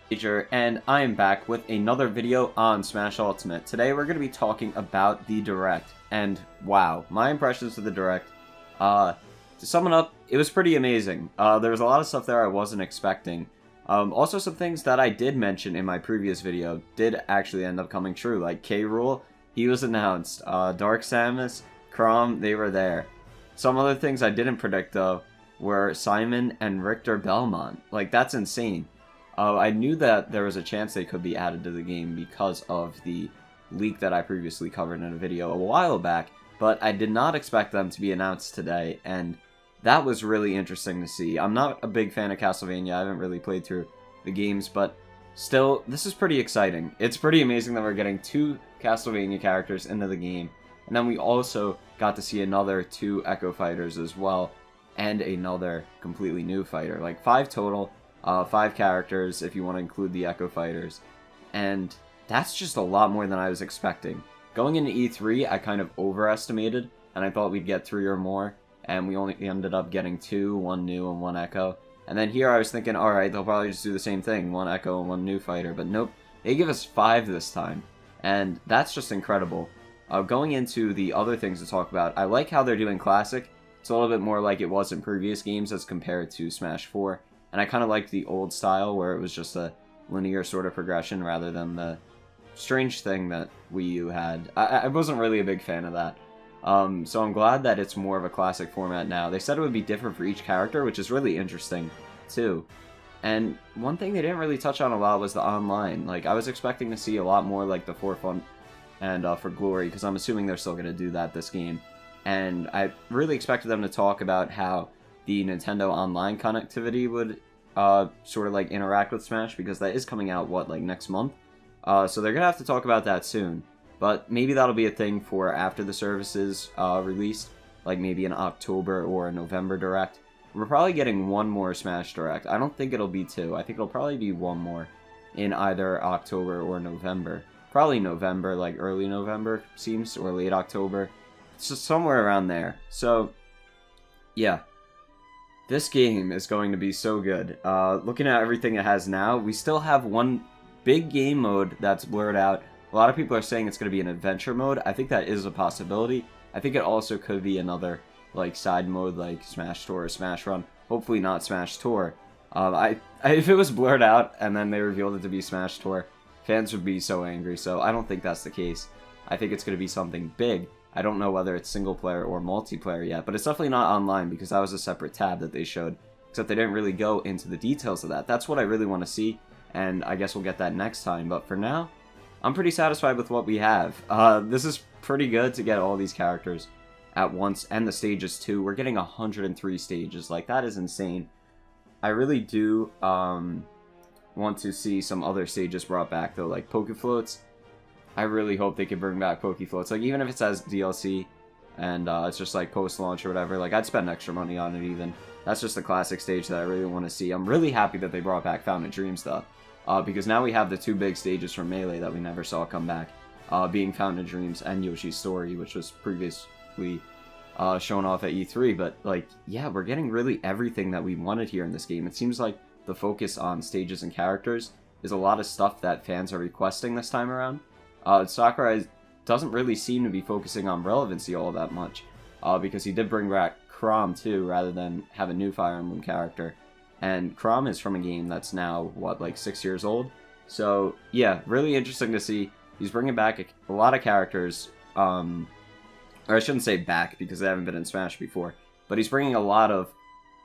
Major, and I am back with another video on Smash Ultimate. Today we're going to be talking about the Direct, and wow, my impressions of the Direct. To sum it up, it was pretty amazing. There was a lot of stuff there I wasn't expecting. Also some things that I did mention in my previous video did actually end up coming true, like K. Rool, he was announced. Dark Samus, Chrom, they were there. Some other things I didn't predict though were Simon and Richter Belmont. Like, that's insane. I knew that there was a chance they could be added to the game because of the leak that I previously covered in a video a while back, but I did not expect them to be announced today, and that was really interesting to see. I'm not a big fan of Castlevania, I haven't really played through the games, but still, this is pretty exciting. It's pretty amazing that we're getting 2 Castlevania characters into the game, and then we also got to see another 2 Echo Fighters as well, and another completely new fighter. Like, 5 total. 5 characters if you want to include the Echo Fighters, and that's just a lot more than I was expecting. Going into E3, I kind of overestimated, and I thought we'd get 3 or more, and we only ended up getting 2, 1 new and 1 Echo. And then here I was thinking, alright, they'll probably just do the same thing, 1 Echo and 1 new fighter, but nope, they give us 5 this time, and that's just incredible. Going into the other things to talk about, I like how they're doing Classic. It's a little bit more like it was in previous games as compared to Smash 4. And I kind of liked the old style where it was just a linear sort of progression rather than the strange thing that Wii U had. I wasn't really a big fan of that. So I'm glad that it's more of a classic format now. They said it would be different for each character, which is really interesting, too. And one thing they didn't really touch on a lot was the online. Like, I was expecting to see a lot more like the For Fun and For Glory, because I'm assuming they're still going to do that this game. And I really expected them to talk about how the Nintendo Online connectivity would sort of like interact with Smash, because that is coming out, what, like next month? So they're gonna have to talk about that soon. But maybe that'll be a thing for after the services released, like maybe an October or a November Direct. We're probably getting 1 more Smash Direct. I don't think it'll be 2. I think it'll probably be 1 more in either October or November. Probably November, like early November, seems, or late October. It's just somewhere around there. So, yeah. This game is going to be so good. Looking at everything it has now, we still have 1 big game mode that's blurred out. A lot of people are saying it's going to be an adventure mode. I think that is a possibility. I think it also could be another like side mode like Smash Tour or Smash Run. Hopefully not Smash Tour. If it was blurred out and then they revealed it to be Smash Tour, fans would be so angry, so I don't think that's the case. I think it's going to be something big. I don't know whether it's single player or multiplayer yet, but it's definitely not online because that was a separate tab that they showed, except they didn't really go into the details of that. That's what I really want to see, and I guess we'll get that next time, but for now, I'm pretty satisfied with what we have. This is pretty good to get all these characters at once, and the stages too. We're getting 103 stages, like that is insane. I really do want to see some other stages brought back though, like Pokefloats. I really hope they can bring back Pokefloats. Like, even if it says DLC and it's just like post-launch or whatever, like, I'd spend extra money on it even. That's just the classic stage that I really want to see. I'm really happy that they brought back Fountain of Dreams, though. Because now we have the 2 big stages from Melee that we never saw come back. Being Fountain of Dreams and Yoshi's Story, which was previously shown off at E3. But, like, yeah, we're getting really everything that we wanted here in this game. It seems like the focus on stages and characters is a lot of stuff that fans are requesting this time around. Sakurai doesn't really seem to be focusing on relevancy all that much, because he did bring back Chrom too, rather than have a new Fire Emblem character. And Chrom is from a game that's now, what, like 6 years old? So, yeah, really interesting to see. He's bringing back a lot of characters, or I shouldn't say back, because they haven't been in Smash before, but he's bringing a lot of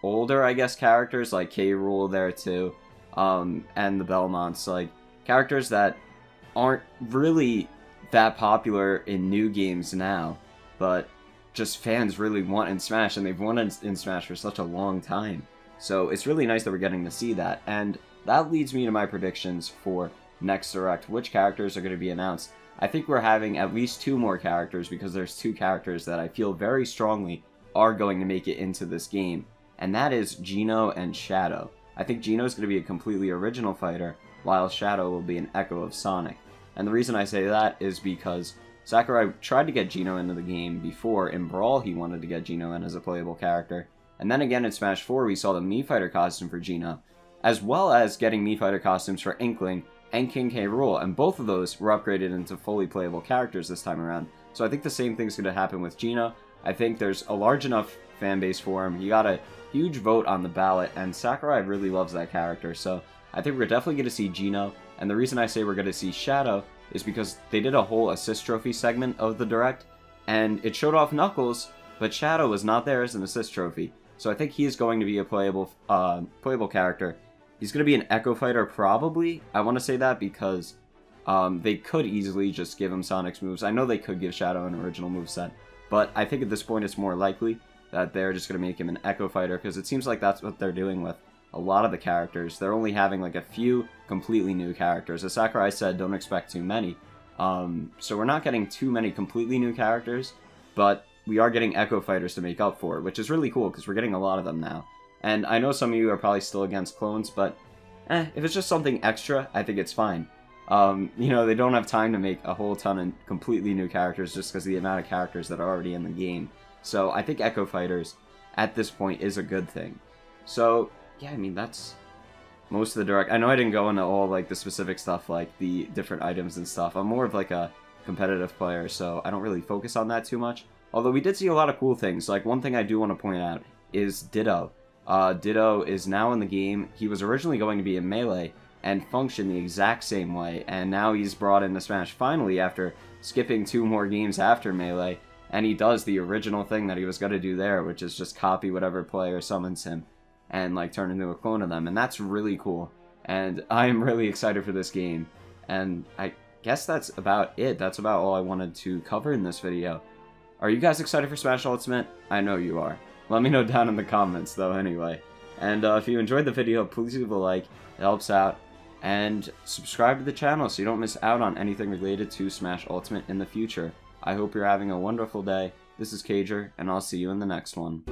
older, I guess, characters, like K. Rool there too, and the Belmonts, like, characters that aren't really that popular in new games now, but just fans really want in Smash, and they've wanted in Smash for such a long time. So it's really nice that we're getting to see that, and that leads me to my predictions for next Direct, which characters are going to be announced. I think we're having at least 2 more characters, because there's 2 characters that I feel very strongly are going to make it into this game, and that is Geno and Shadow. I think Geno's going to be a completely original fighter, while Shadow will be an echo of Sonic. And the reason I say that is because Sakurai tried to get Geno into the game before. In Brawl, he wanted to get Geno in as a playable character. And then again in Smash 4, we saw the Mii Fighter costume for Geno. as well as getting Mii Fighter costumes for Inkling and King K. Rool, and both of those were upgraded into fully playable characters this time around. So I think the same thing's going to happen with Geno. I think there's a large enough fan base for him. He got a huge vote on the ballot, and Sakurai really loves that character, so I think we're definitely going to see Geno. And the reason I say we're going to see Shadow is because they did a whole assist trophy segment of the Direct, and it showed off Knuckles, but Shadow was not there as an assist trophy. So I think he is going to be a playable character. He's going to be an Echo Fighter, probably. I want to say that because they could easily just give him Sonic's moves. I know they could give Shadow an original moveset, but I think at this point it's more likely that they're just going to make him an Echo Fighter, because it seems like that's what they're doing with a lot of the characters. They're only having like a few completely new characters. As Sakurai said, don't expect too many. So we're not getting too many completely new characters, but we are getting Echo Fighters to make up for it, which is really cool because we're getting a lot of them now. And I know some of you are probably still against clones, but if it's just something extra, I think it's fine. You know, they don't have time to make a whole ton of completely new characters just because of the amount of characters that are already in the game. So I think Echo Fighters, at this point, is a good thing. So, yeah, I mean, that's most of the Direct. I know I didn't go into all, like, the specific stuff, like the different items and stuff. I'm more of, like, a competitive player, so I don't really focus on that too much. Although we did see a lot of cool things. Like, one thing I do want to point out is Ditto. Ditto is now in the game. He was originally going to be in Melee and function the exact same way, and now he's brought into Smash finally after skipping 2 more games after Melee, and he does the original thing that he was going to do there, which is just copy whatever player summons him and like turn into a clone of them, and that's really cool. And I am really excited for this game, and I guess that's about it. That's about all I wanted to cover in this video. Are you guys excited for Smash Ultimate? I know you are. Let me know down in the comments, though, anyway. And if you enjoyed the video, please leave a like. It helps out. And subscribe to the channel so you don't miss out on anything related to Smash Ultimate in the future. I hope you're having a wonderful day. This is Cager, and I'll see you in the next one.